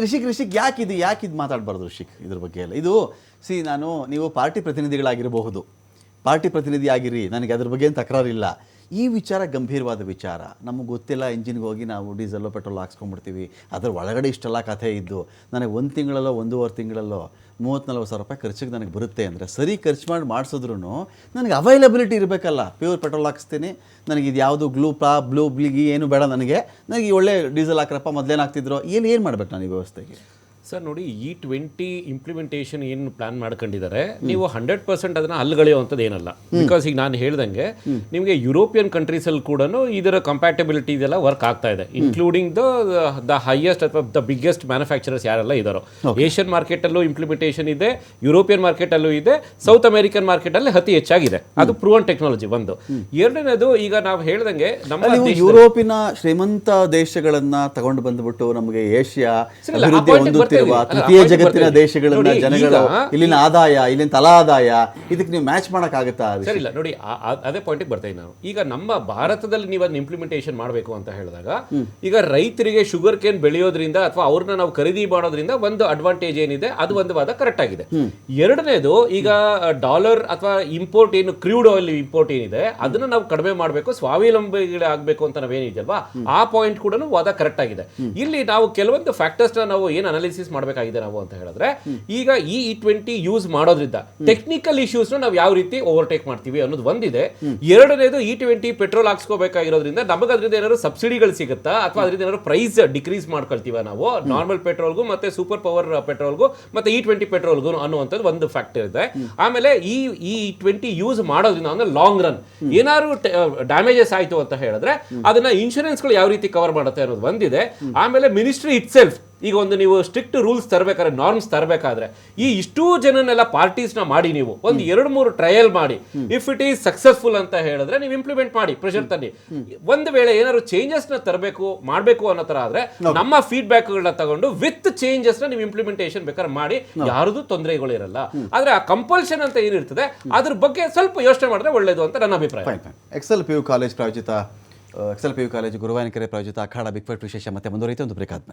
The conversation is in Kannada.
ರಿಷಿಕ್ ಯಾಕಿದು ಮಾತಾಡಬಾರ್ದು ರಿಷಿಕ್ ಇದ್ರ ಬಗ್ಗೆ ಎಲ್ಲ? ಇದು ನೀವು ಪಾರ್ಟಿ ಪ್ರತಿನಿಧಿಗಳಾಗಿರಬಹುದು, ಪಾರ್ಟಿ ಪ್ರತಿನಿಧಿ ಆಗಿರಿ, ನನಗೆ ಅದ್ರ ಬಗ್ಗೆ ಏನು ತಕರಾರಿಲ್ಲ. ಈ ವಿಚಾರ ಗಂಭೀರವಾದ ವಿಚಾರ. ನಮಗೆ ಗೊತ್ತಿಲ್ಲ, ಇಂಜಿನ್ಗೆ ಹೋಗಿ ನಾವು ಡೀಸೆಲ್ಲೋ ಪೆಟ್ರೋಲ್ ಹಾಕ್ಸ್ಕೊಂಡ್ಬಿಡ್ತೀವಿ, ಅದರ ಒಳಗಡೆ ಇಷ್ಟೆಲ್ಲ ಕಥೆ ಇದ್ದು ನನಗೆ 1 ತಿಂಗಳಲ್ಲೋ 1.5 ತಿಂಗಳಲ್ಲೋ 30-40 ಸಾವಿರ ರೂಪಾಯಿ ಖರ್ಚಿಗೆ ನನಗೆ ಬರುತ್ತೆ ಅಂದರೆ ಸರಿ ಖರ್ಚು ಮಾಡಿ ಮಾಡಿಸಿದ್ರು ನನಗೆ ಅವೈಲಬಿಲಿಟಿ ಇರಬೇಕಲ್ಲ. ಪ್ಯೂರ್ ಪೆಟ್ರೋಲ್ ಹಾಕ್ಸ್ತೀನಿ, ನನಗೆ ಇದು ಯಾವುದು ಬ್ಲೂ ಬ್ಲಿಗಿ ಏನು ಬೇಡ, ನನಗೆ ಒಳ್ಳೆ ಡೀಸೆಲ್ ಹಾಕ್ರಪ್ಪ, ಮೊದಲೇನು ಹಾಕ್ತಿದ್ರು, ಏನು ಮಾಡ್ಬೇಕು ನಾನು ಈ ವ್ಯವಸ್ಥೆಗೆ? ಸರ್ ನೋಡಿ, E20 ಇಂಪ್ಲಿಮೆಂಟೇಷನ್ ಏನು ಪ್ಲಾನ್ ಮಾಡ್ಕೊಂಡಿದ್ದಾರೆ, ನೀವು 100% ಅದನ್ನ ಅಲ್ಗಳೆಯುವಂಥದ್ದು ಏನಲ್ಲ. ಬಿಕಾಸ್ ಈಗ ನಾನು ಹೇಳ್ದಂಗೆ ನಿಮಗೆ ಯುರೋಪಿಯನ್ ಕಂಟ್ರೀಸಲ್ಲಿ ಕೂಡ ಇದರ ಕಂಪ್ಯಾಟಬಿಲಿಟಿ ಇದೆಲ್ಲ ವರ್ಕ್ ಆಗ್ತಾ ಇದೆ, ಇನ್ಕ್ಲೂಡಿಂಗ್ ದ ಹೈಯೆಸ್ಟ್ ಅಥವಾ ದ ಬಿಗ್ಗೆಸ್ಟ್ ಮ್ಯಾನುಫ್ಯಾಕ್ಚರರ್ಸ್ ಯಾರೆಲ್ಲ ಇದ್ದಾರೋ. ಏಷ್ಯನ್ ಮಾರ್ಕೆಟಲ್ಲೂ ಇಂಪ್ಲಿಮೆಂಟೇಷನ್ ಇದೆ, ಯುರೋಪಿಯನ್ ಮಾರ್ಕೆಟಲ್ಲೂ ಇದೆ, ಸೌತ್ ಅಮೆರಿಕನ್ ಮಾರ್ಕೆಟಲ್ಲಿ ಅತಿ ಹೆಚ್ಚಾಗಿದೆ. ಅದು ಪ್ರೂವನ್ ಟೆಕ್ನಾಲಜಿ ಒಂದು. ಎರಡನೇದು, ಈಗ ನಾವು ಹೇಳ್ದಂಗೆ ನಮ್ಮ ಯುರೋಪಿನ ಶ್ರೀಮಂತ ದೇಶಗಳನ್ನ ತಗೊಂಡು ಬಂದ್ಬಿಟ್ಟು ನಮಗೆ ಏಷ್ಯಾ ಅಭಿವೃದ್ಧಿ ತೃತೀಯ ಜಗತ್ತಿನ ದೇಶಗಳನ್ನ ಜನಗಳು ಇಲ್ಲಿನ ಆದಾಯ, ಇಲ್ಲಿನ ತಲಾ ಆದಾಯ, ಇದಕ್ಕೆ ನೀವು ಮ್ಯಾಚ್ ಮಾಡಕ್ಕಾಗತ್ತಾ? ಸರಿ ಇಲ್ಲ ನೋಡಿ, ಅದೇ ಪಾಯಿಂಟಿಗೆ ಬರ್ತೀನಿ ನಾನು. ಈಗ ನಮ್ಮ ಭಾರತದಲ್ಲಿ ನೀವು ಅದನ್ನ ಇಂಪ್ಲಿಮೆಂಟೇಷನ್ ಮಾಡಬೇಕು ಅಂತ ಹೇಳಿದಾಗ, ಈಗ ರೈತರಿಗೆ ಶುಗರ್ ಕೇನ್ ಬೆಳೆಯೋದ್ರಿಂದ ಅಥವಾ ಅವ್ರನ್ನ ನಾವು ಖರೀದಿ ಮಾಡೋದ್ರಿಂದ ಒಂದು ಅಡ್ವಾಂಟೇಜ್ ಏನಿದೆ, ಅದು ಒಂದು ವಾದ ಕರೆಕ್ಟ್ ಆಗಿದೆ. ಎರಡನೇದು, ಈಗ ಡಾಲರ್ ಅಥವಾ ಇಂಪೋರ್ಟ್ ಏನು ಕ್ರೂಡ್ ಆಯಿಲ್ ಇಂಪೋರ್ಟ್ ಏನಿದೆ ಅದನ್ನ ನಾವು ಕಡಿಮೆ ಮಾಡಬೇಕು, ಸ್ವಾವಲಂಬಿಗಳಾಗಬೇಕು ಅಂತ ನಾವೇನಿದೆಯಲ್ವಾ, ಆ ಪಾಯಿಂಟ್ ಕೂಡ ವಾದ ಕರೆಕ್ಟ್ ಆಗಿದೆ. ಇಲ್ಲಿ ನಾವು ಕೆಲವೊಂದು ಫ್ಯಾಕ್ಟರ್ಸ್ ನಾವು ಏನು ಅನಾಲಿಸಿಸ್ ಮಾಡಬೇಕಾಗಿದೆ ನಾವು ಅಂತ ಹೇಳಿದ್ರೆ, ಈಗ E20 ಯೂಸ್ ಮಾಡೋದ್ರಿಂದ ಟೆಕ್ನಿಕಲ್ ಇಶ್ಯೂಸ್ ನಾವು ಯಾವ ರೀತಿ ಓವರ್ಟೇಕ್ ಮಾಡ್ತೀವಿ ಅನ್ನೋದು ಒಂದಿದೆ. ಎರಡನೇದು, E20 ಪೆಟ್ರೋಲ್ ಹಾಕ್ಸ್ಕೋಬೇಕಾಗಿರೋದ್ರಿಂದ ನಮಗೆ ಅದರಿಂದ ಏನಾದ್ರು ಸಬ್ಸಿಡಿಗಳು ಸಿಗುತ್ತಾ ಅಥವಾ ಅದರಿಂದ ಏನಾದ್ರು ಪ್ರೈಸ್ ಡಿಕ್ರೀಸ್ ಮಾಡ್ಕೊಳ್ತೀವ ನಾವು ನಾರ್ಮಲ್ ಪೆಟ್ರೋಲ್ಗೂ ಮತ್ತೆ ಸೂಪರ್ ಪವರ್ ಪೆಟ್ರೋಲ್ಗೂ ಮತ್ತೆ E20 ಪೆಟ್ರೋಲ್ಗೂ ಅನ್ನುವಂಥದ್ದು ಒಂದು ಫ್ಯಾಕ್ಟರ್ ಇದೆ. ಆಮೇಲೆ ಈ E20 ಯೂಸ್ ಮಾಡೋದ್ರಿಂದ ಅಂದ್ರೆ ಲಾಂಗ್ ರನ್ ಏನಾದ್ರು ಡ್ಯಾಮೇಜಸ್ ಆಯ್ತು ಅಂತ ಹೇಳಿದ್ರೆ ಅದನ್ನ ಇನ್ಶೂರೆನ್ಸ್ಗಳು ಯಾವ ರೀತಿ ಕವರ್ ಮಾಡುತ್ತೆ ಅನ್ನೋದು ಒಂದಿದೆ. ಆಮೇಲೆ ಮಿನಿಸ್ಟ್ರಿ ಇಟ್ ಸೆಲ್ಫ್, ಈಗ ಒಂದು ನೀವು ಸ್ಟ್ರಿಕ್ಟ್ ರೂಲ್ಸ್ ತರಬೇಕಾದ್ರೆ, ನಾರ್ಮ್ಸ್ ತರಬೇಕಾದ್ರೆ, ಇಷ್ಟೂ ಜನನೆಲ್ಲ ಪಾರ್ಟೀಸ್ನ ಮಾಡಿ ನೀವು ಒಂದು 2-3 ಟ್ರಯಲ್ ಮಾಡಿ, ಇಫ್ ಇಟ್ ಈಸ್ ಸಕ್ಸಸ್ಫುಲ್ ಅಂತ ಹೇಳಿದ್ರೆ ನೀವು ಇಂಪ್ಲಿಮೆಂಟ್ ಮಾಡಿ, ಪ್ರೆಷರ್ ತನ್ನಿ. ಒಂದು ವೇಳೆ ಏನಾದ್ರು ಚೇಂಜಸ್ ನ ತರಬೇಕು ಮಾಡಬೇಕು ಅನ್ನೋ ತರ ಆದ್ರೆ ನಮ್ಮ ಫೀಡ್ಬ್ಯಾಕ್ ಗಳನ್ನ ತಗೊಂಡು ವಿತ್ ಚೇಂಜಸ್ ನ ನೀವು ಇಂಪ್ಲಿಮೆಂಟೇಷನ್ ಬೇಕಾದ್ರೆ ಮಾಡಿ, ಯಾರದು ತೊಂದರೆಗಳು ಇರಲ್ಲ. ಆದ್ರೆ ಆ ಕಂಪಲ್ಷನ್ ಅಂತ ಏನಿರ್ತದೆ ಅದ್ರ ಬಗ್ಗೆ ಸ್ವಲ್ಪ ಯೋಚನೆ ಮಾಡಿದ್ರೆ ಒಳ್ಳೇದು ಅಂತ ನನ್ನ ಅಭಿಪ್ರಾಯ. ಎಕ್ಸೆಲ್ PU ಕಾಲೇಜ್ ಪ್ರಾಯೋಜಿತ ಗುರುವಾಯನಕೆರೆ ಪ್ರಾಯೋಜಿತ ಅಖಾಡ ಬಿಗ್ ಫೈಟ್ ವಿಶೇಷ ಮತ್ತೆ ಮುಂದುವರಿಯುತ್ತೆ ಒಂದು ಬ್ರೇಕ್ ಆದ್ಮೇಲೆ.